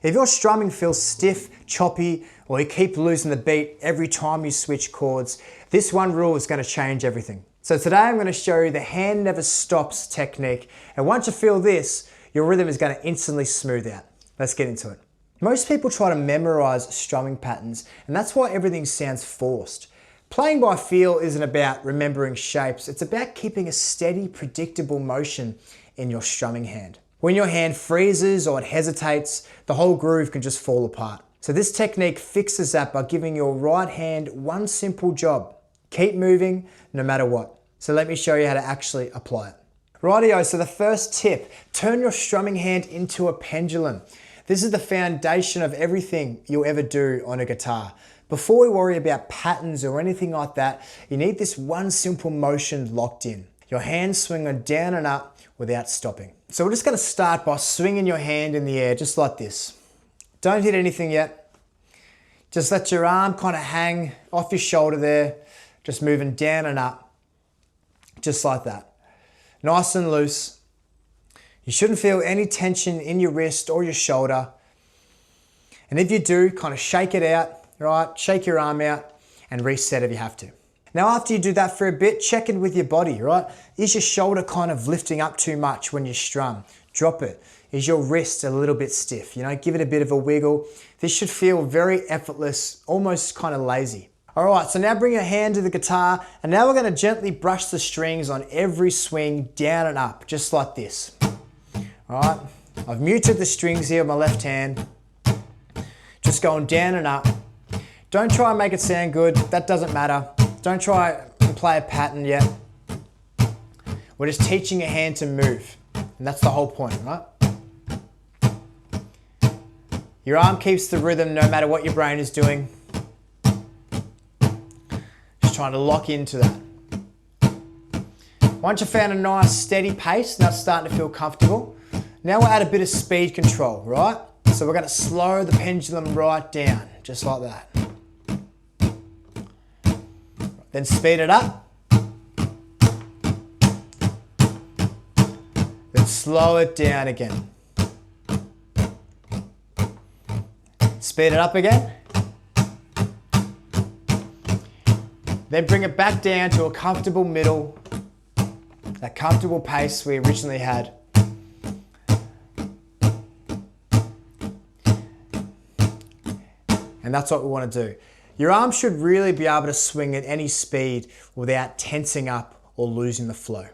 If your strumming feels stiff, choppy, or you keep losing the beat every time you switch chords, this one rule is going to change everything. So today I'm going to show you the hand never stops technique, and once you feel this, your rhythm is going to instantly smooth out. Let's get into it. Most people try to memorize strumming patterns, and that's why everything sounds forced. Playing by feel isn't about remembering shapes, it's about keeping a steady, predictable motion in your strumming hand. When your hand freezes or it hesitates, the whole groove can just fall apart. So this technique fixes that by giving your right hand one simple job. Keep moving no matter what. So let me show you how to actually apply it. Rightio, so the first tip, turn your strumming hand into a pendulum. This is the foundation of everything you'll ever do on a guitar. Before we worry about patterns or anything like that, you need this one simple motion locked in. Your hands swinging down and up without stopping. So we're just going to start by swinging your hand in the air just like this. Don't hit anything yet. Just let your arm kind of hang off your shoulder there, just moving down and up, just like that. Nice and loose. You shouldn't feel any tension in your wrist or your shoulder. And if you do, kind of shake it out, right? Shake your arm out and reset if you have to. Now after you do that for a bit, check in with your body, right? Is your shoulder kind of lifting up too much when you strum? Drop it. Is your wrist a little bit stiff? You know, give it a bit of a wiggle. This should feel very effortless, almost kind of lazy. All right, so now bring your hand to the guitar, and now we're gonna gently brush the strings on every swing down and up, just like this. All right, I've muted the strings here with my left hand, just going down and up. Don't try and make it sound good, that doesn't matter. Don't try and play a pattern yet. We're just teaching your hand to move. And that's the whole point, right? Your arm keeps the rhythm no matter what your brain is doing. Just trying to lock into that. Once you've found a nice steady pace, now it's starting to feel comfortable. Now we'll add a bit of speed control, right? So we're going to slow the pendulum right down, just like that. Then speed it up. Then slow it down again. Speed it up again. Then bring it back down to a comfortable middle, that comfortable pace we originally had. And that's what we want to do. Your arm should really be able to swing at any speed without tensing up or losing the flow.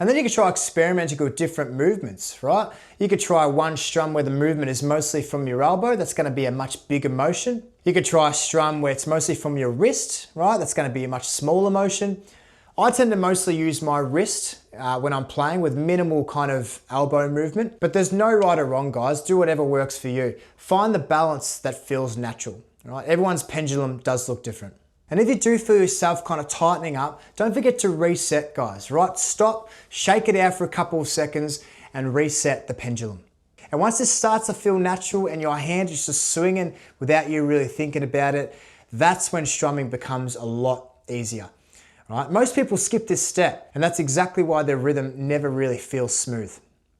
And then you can try experimenting with different movements, right? You could try one strum where the movement is mostly from your elbow. That's going to be a much bigger motion. You could try a strum where it's mostly from your wrist, right? That's going to be a much smaller motion. I tend to mostly use my wrist when I'm playing with minimal kind of elbow movement, but there's no right or wrong, guys. Do whatever works for you. Find the balance that feels natural. Right? Everyone's pendulum does look different. And if you do feel yourself kind of tightening up, don't forget to reset, guys, right? Stop, shake it out for a couple of seconds and reset the pendulum. And once this starts to feel natural and your hand is just swinging without you really thinking about it, that's when strumming becomes a lot easier. Right? Most people skip this step, and that's exactly why their rhythm never really feels smooth.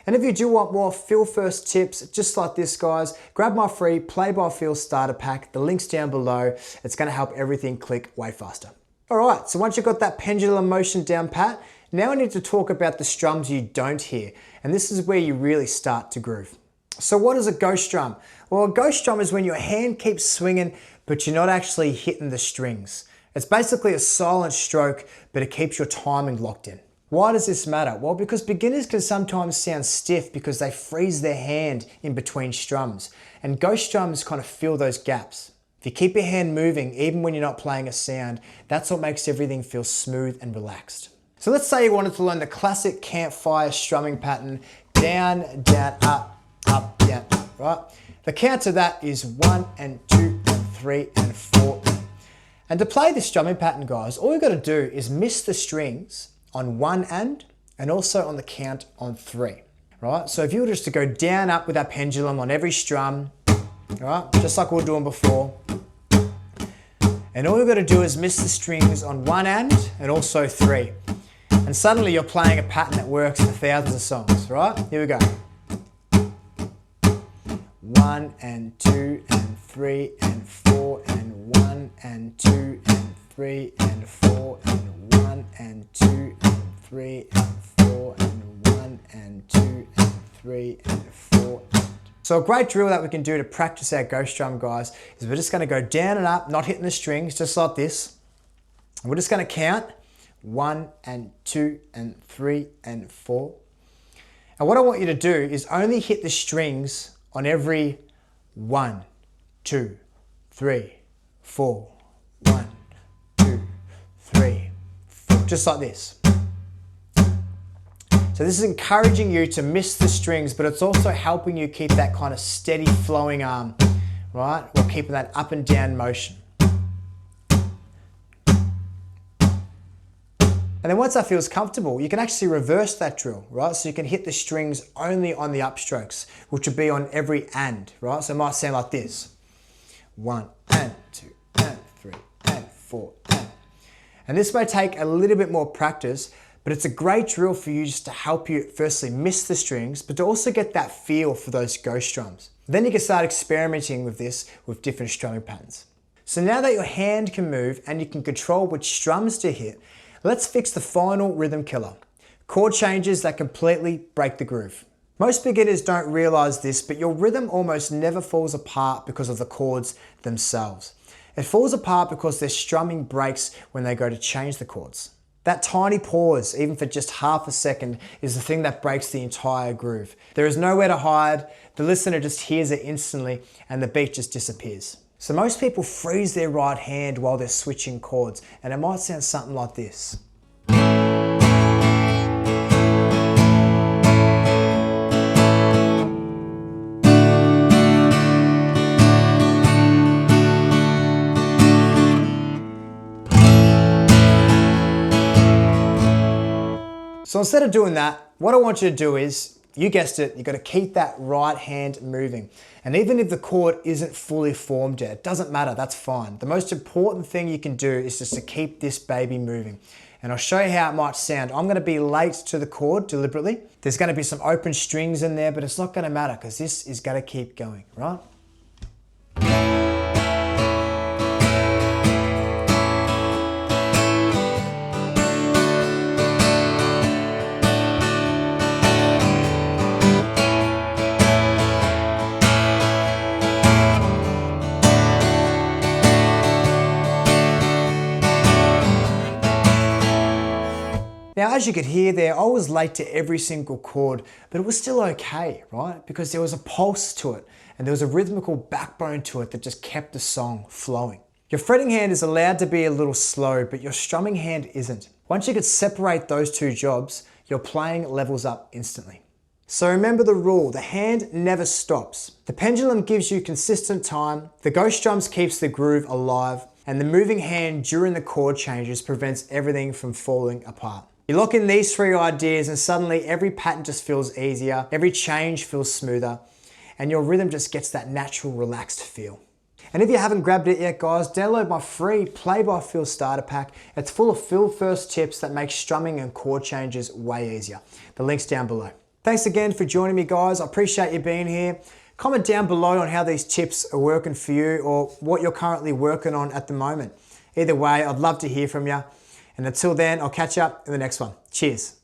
And if you do want more feel first tips, just like this, guys, grab my free Play by Feel starter pack. The link's down below. It's gonna help everything click way faster. All right, so once you've got that pendulum motion down pat, now I need to talk about the strums you don't hear. And this is where you really start to groove. So what is a ghost strum? Well, a ghost strum is when your hand keeps swinging, but you're not actually hitting the strings. It's basically a silent stroke, but it keeps your timing locked in. Why does this matter? Well, because beginners can sometimes sound stiff because they freeze their hand in between strums, and ghost strums kind of fill those gaps. If you keep your hand moving, even when you're not playing a sound, that's what makes everything feel smooth and relaxed. So let's say you wanted to learn the classic campfire strumming pattern, down, down, up, down, right? The count to that is 1 and 2 and 3 and 4. And to play this strumming pattern, guys, all you got to do is miss the strings on 1 and also on the count on 3, right? So if you were just to go down, up with that pendulum on every strum, right? Just like we were doing before. And all you've got to do is miss the strings on 1 and also 3. And suddenly you're playing a pattern that works for thousands of songs, right? Here we go. 1, 1 and 2 and 3 and 4 and 1 and 2 and 3 and 4 and 1 and 2 and 3 and 4 and 1 and 2 and 3 and 4. So a great drill that we can do to practice our ghost drum, guys, is we're just going to go down and up, not hitting the strings, just like this. And we're just going to count 1 and 2 and 3 and 4. And what I want you to do is only hit the strings on every 1, 2, 3, 4, 1, 2, 3, 4, just like this. So this is encouraging you to miss the strings, but it's also helping you keep that kind of steady flowing arm, right? While keeping that up and down motion. And then once that feels comfortable, you can actually reverse that drill, right? So you can hit the strings only on the upstrokes, which would be on every and, right? So it might sound like this. 1 and 2 and 3 and 4 and. And this may take a little bit more practice, but it's a great drill for you just to help you firstly miss the strings, but to also get that feel for those ghost drums. Then you can start experimenting with this with different strumming patterns. So now that your hand can move and you can control which strums to hit, let's fix the final rhythm killer. Chord changes that completely break the groove. Most beginners don't realize this, but your rhythm almost never falls apart because of the chords themselves. It falls apart because their strumming breaks when they go to change the chords. That tiny pause, even for just half a second, is the thing that breaks the entire groove. There is nowhere to hide, the listener just hears it instantly, and the beat just disappears. So most people freeze their right hand while they're switching chords, and it might sound something like this. So instead of doing that, what I want you to do is, you guessed it, you've got to keep that right hand moving. And even if the chord isn't fully formed yet, it doesn't matter, that's fine. The most important thing you can do is just to keep this baby moving. And I'll show you how it might sound. I'm going to be late to the chord deliberately. There's going to be some open strings in there, but it's not going to matter because this is going to keep going, right? Now, as you could hear there, I was late to every single chord, but it was still okay, right? Because there was a pulse to it and there was a rhythmical backbone to it that just kept the song flowing. Your fretting hand is allowed to be a little slow, but your strumming hand isn't. Once you could separate those two jobs, your playing levels up instantly. So remember the rule, the hand never stops. The pendulum gives you consistent time, the ghost drums keeps the groove alive, and the moving hand during the chord changes prevents everything from falling apart. You lock in these three ideas and suddenly every pattern just feels easier, every change feels smoother, and your rhythm just gets that natural, relaxed feel. And if you haven't grabbed it yet, guys, download my free Play by Feel starter pack. It's full of feel-first tips that make strumming and chord changes way easier. The link's down below. Thanks again for joining me, guys. I appreciate you being here. Comment down below on how these tips are working for you or what you're currently working on at the moment. Either way, I'd love to hear from you. And until then, I'll catch you up in the next one. Cheers.